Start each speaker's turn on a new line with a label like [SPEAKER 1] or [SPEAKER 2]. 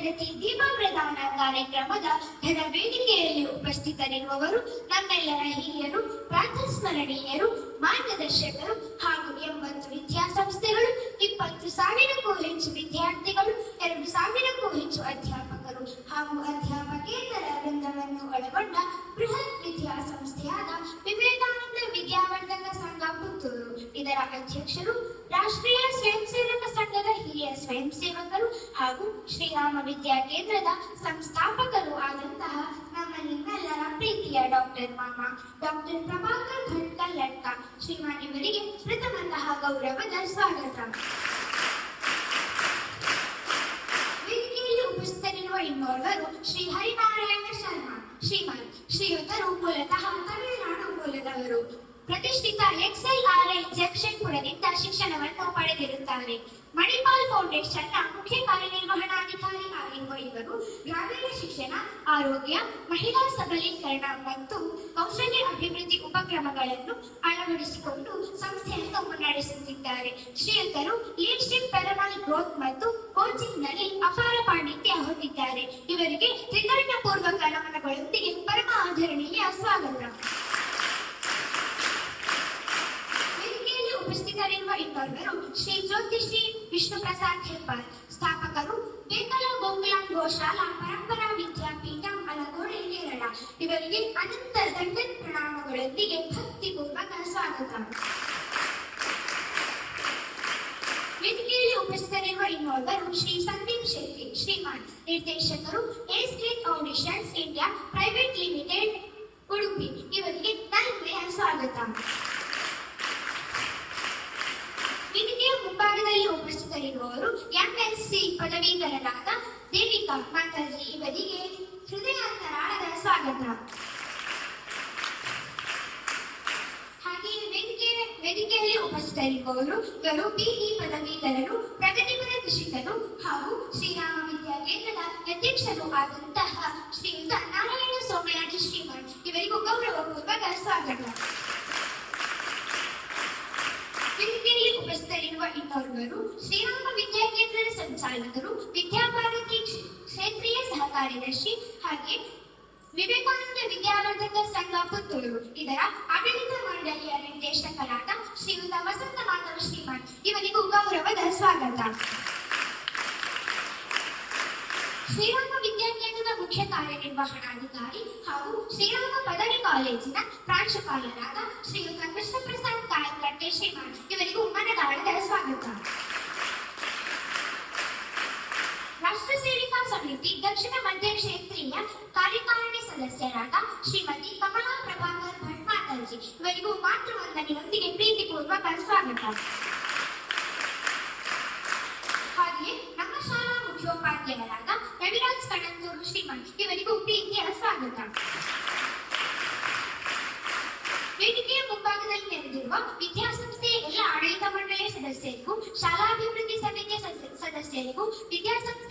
[SPEAKER 1] ಪ್ರಗತಿ ದೀಪ ಪ್ರದಾನ ಕಾರ್ಯಕ್ರಮದ ಘನ ವೇದಿಕೆಯಲ್ಲಿ ಉಪಸ್ಥಿತರಿರುವವರು ನಮ್ಮೆಲ್ಲರ ಹಿರಿಯರು, ಪ್ರಾತಸ್ಮರಣೀಯರು, ಮಾರ್ಗದರ್ಶಕರು ಹಾಗೂ 80 ವಿದ್ಯಾಸಂಸ್ಥೆಗಳು, 20,000ಕ್ಕೂ ಹೆಚ್ಚು ವಿದ್ಯಾರ್ಥಿಗಳು, 2,000ಕ್ಕೂ ಹೆಚ್ಚು ಅಧ್ಯಾಪಕರು ಹಾಗೂ ಅಧ್ಯಾಪಕೇತರ ವೃಂದವನ್ನು ಒಳಗೊಂಡ ಬೃಹತ್ ವಿದ್ಯಾಸಂಸ್ಥೆಯಾದ ವಿವೇಕಾನಂದ ವಿದ್ಯಾವರ್ಧಕ ಸಂಘ ಪುತ್ತೂರು ಇದರ ಅಧ್ಯಕ್ಷರು, ರಾಷ್ಟ್ರೀಯ ಸ್ವಯಂ ಸೇವಕ ಸಂಘದ ಹಿರಿಯ ಸ್ವಯಂ ಸೇವಕರು ಹಾಗೂ ಶ್ರೀರಾಮ ವಿದ್ಯಾ ಕೇಂದ್ರದ ಸಂಸ್ಥಾಪಕರು ಆದಂತಹ ನಮ್ಮ ನಿಮ್ಮೆಲ್ಲರ ಪ್ರೀತಿಯ ಡಾಕ್ಟರ್ ಮಾಮ ಡಾಕ್ಟರ್ ಪ್ರಭಾಕರ್ ಭಟ್ ಕಲ್ಲಡ್ಕ ಶ್ರೀಮಾನ್ ಇವರಿಗೆ ಪ್ರಥಮತಃ ಗೌರವದ ಸ್ವಾಗತ. ವೇದಿಕೆಯಲ್ಲಿ ಉಪಸ್ಥಿತರಿರುವ ಇನ್ನೋರ್ವರು ಶ್ರೀ ಹರಿನಾರಾಯಣ ಶರ್ಮಾ ಶ್ರೀಮಾನ್. ಶ್ರೀಯುತರು ಮೂಲತಃ ತಮಿಳುನಾಡು ಮೂಲದವರು. ಪ್ರತಿಷ್ಠಿತ XLRI ಜಕ್ಷನ್ಪುರದಿಂದ ಶಿಕ್ಷಣವನ್ನು ಪಡೆದಿರುತ್ತಾರೆ. ಮಣಿಪಾಲ್ ಫೌಂಡೇಶನ್ನ ಮುಖ್ಯ ಕಾರ್ಯನಿರ್ವಹಣಾಧಿಕಾರಿ ಆಗಿರುವ ಇವರು ಗ್ರಾಮೀಣ ಶಿಕ್ಷಣ, ಆರೋಗ್ಯ, ಮಹಿಳಾ ಸಬಲೀಕರಣ ಮತ್ತು ಕೌಶಲ್ಯ ಅಭಿವೃದ್ಧಿ ಉಪಕ್ರಮಗಳನ್ನು ಅಳವಡಿಸಿಕೊಂಡು ಸಂಸ್ಥೆಯನ್ನು ಮುನ್ನಡೆಸುತ್ತಿದ್ದಾರೆ. ಶ್ರೀಯುತರು ಲೀಡರ್ಶಿಪ್, ಪರ್ಸನಲ್ ಗ್ರೋತ್ ಮತ್ತು ಕೋಚಿಂಗ್ನಲ್ಲಿ ಅಪಾರ ಪಾಂಡಿತ್ಯ ಹೊಂದಿದ್ದಾರೆ. ಇವರಿಗೆ ತ್ರಿಕರಣಪೂರ್ವಕ ನಮನಗಳೊಂದಿಗೆ ಪರಮ ಆಧರಣೀಯ ಸ್ವಾಗತ. ಉಪಸ್ಥಿತರಿರುವ ಇನ್ನೋರ್ವರು ಶ್ರೀ ಜ್ಯೋತಿಶ್ರೀ ವಿಷ್ಣು ಪ್ರಸಾದ್ ಹೆಬ್ಬಾರ್, ಸ್ಥಾಪಕರು ಬೇಕಲ ಗೋಕುಲಂ ಗೋಶಾಲಾ ಪರಂಪರಾ ವಿದ್ಯಾಪೀಠ ಅಲಗೋಡೆ, ಕೇರಳ. ಇವರಿಗೆ ಅನಂತ ದಂಡನ್ ಪ್ರಣಾಮಗಳೊಂದಿಗೆ ಭಕ್ತಿಪೂರ್ವಕ ಸ್ವಾಗತ. ವೇದಿಕೆಯಲ್ಲಿ ಉಪಸ್ಥಿತರಿರುವ ಇನ್ನೋರ್ವರು ಶ್ರೀ ಸಂದೀಪ್ ಶೆಟ್ಟಿ ಶ್ರೀಮಾನ್, ನಿರ್ದೇಶಕರು estate auditions India private limited, Udupi. ಇವರಿಗೆ ನಲ್ಮೆಯ ಸ್ವಾಗತ. ವೇದಿಕೆಯ ಮುಂಭಾಗದಲ್ಲಿ ಉಪಸ್ಥಿತರಿರುವವರು MSc ಪದವೀಧರರಾದ ದೇವಿಕಾ ಮಾತಾಜಿ. ಇವರಿಗೆ ಹೃದಯಾಂತರಾಳದ ಸ್ವಾಗತ. ಹಾಗೆಯೇ ವೇದಿಕೆಯಲ್ಲಿ ಉಪಸ್ಥಿತರಿರುವವರು ಇವರು BE ಪದವೀಧರರು, ಪ್ರಗತಿಪರ ಕೃಷಿಕರು ಹಾಗೂ ಶ್ರೀರಾಮ ವಿದ್ಯಾ ಕೇಂದ್ರದ ಅಧ್ಯಕ್ಷರು ಆದಂತಹ ಶ್ರೀಯುತ ನಾರಾಯಣ ಸೋಮಯಾಜಿ ಶ್ರೀಮಾನ್. ಇವರಿಗೂ ಗೌರವಪೂರ್ವಕ ಸ್ವಾಗತ. ವೇದಿಕೆಯಲ್ಲಿ ಉಪಸ್ಥಿತರಿರುವ ಇನ್ನೋರ್ವರು ಶ್ರೀರಾಮ ವಿದ್ಯಾ ಕೇಂದ್ರದ ಸಂಚಾಲಕರು, ವಿದ್ಯಾಭಾರತಿ ಕ್ಷೇತ್ರೀಯ ಸಹ ಕಾರ್ಯದರ್ಶಿ ಹಾಗೆ ವಿವೇಕಾನಂದ ವಿದ್ಯಾವರ್ಧಕ ಸಂಘ ಪುತ್ತೂರು ಇದರ ಆಡಳಿತ ಮಂಡಳಿಯ ನಿರ್ದೇಶಕರಾದ ಶ್ರೀಯುತ ವಸಂತ ಮಾಧವ ಶ್ರೀಮಾನ್. ಇವರಿಗೂ ಗೌರವದ ಸ್ವಾಗತ. ಶ್ರೀರಾಮ ವಿದ್ಯಾ ಕೇಂದ್ರದ ಮುಖ್ಯ ಕಾರ್ಯನಿರ್ವಹಣಾಧಿಕಾರಿ ಹಾಗೂ ಶ್ರೀರಾಮ ಪದವಿ ಕಾಲೇಜಿನ ಪ್ರಾಂಶುಪಾಲರಾದ ಶ್ರೀಯುತ ಕೃಷ್ಣ ಪ್ರಸಾದ್ ಕಾಯಕಟ್ಟೆ ಶ್ರೀಮಾನ್. ಇವರಿಗೂ ಮನದಾಳದ ಸ್ವಾಗತ. ರಾಷ್ಟ್ರ ಸೇವಿಕಾ ಸಮಿತಿ ದಕ್ಷಿಣ ಮಧ್ಯ ಕ್ಷೇತ್ರೀಯ ಕಾರ್ಯಕಾರಿಣಿ ಸದಸ್ಯರಾದ ಶ್ರೀಮತಿ ಕಮಲಾ ಪ್ರಭಾಕರ್ ಭಟ್ ಮಾತಾಜಿ. ಇವರಿಗೂ ಮಾತೃವಂದನೆಯೊಂದಿಗೆ ಪ್ರೀತಿಪೂರ್ವಕ ಸ್ವಾಗತ. ಹಾಗೆಯೇ ನಮ್ಮ ಶಾಲಾ ಮುಖ್ಯೋಪಾಧ್ಯಾಯರಾದ ರವಿರಾಜ್ ಕಣಂತೂರು ಶ್ರೀಮಾನ್. ಇವರಿಗೂ ಪ್ರೀತಿಯ ಸ್ವಾಗತ. ವೇದಿಕೆಯ ಮುಂಭಾಗದಲ್ಲಿ ನೆರೆದಿರುವ ವಿದ್ಯಾಸಂಸ್ಥೆಯ ಎಲ್ಲ ಆಡಳಿತ ಮಂಡಳಿಯ ಸದಸ್ಯರಿಗೂ, ಶಾಲಾಭಿವೃದ್ಧಿ ಸಮಿತಿಯ ಸದಸ್ಯರಿಗೂ, ವಿದ್ಯಾಸಂಸ್ಥೆ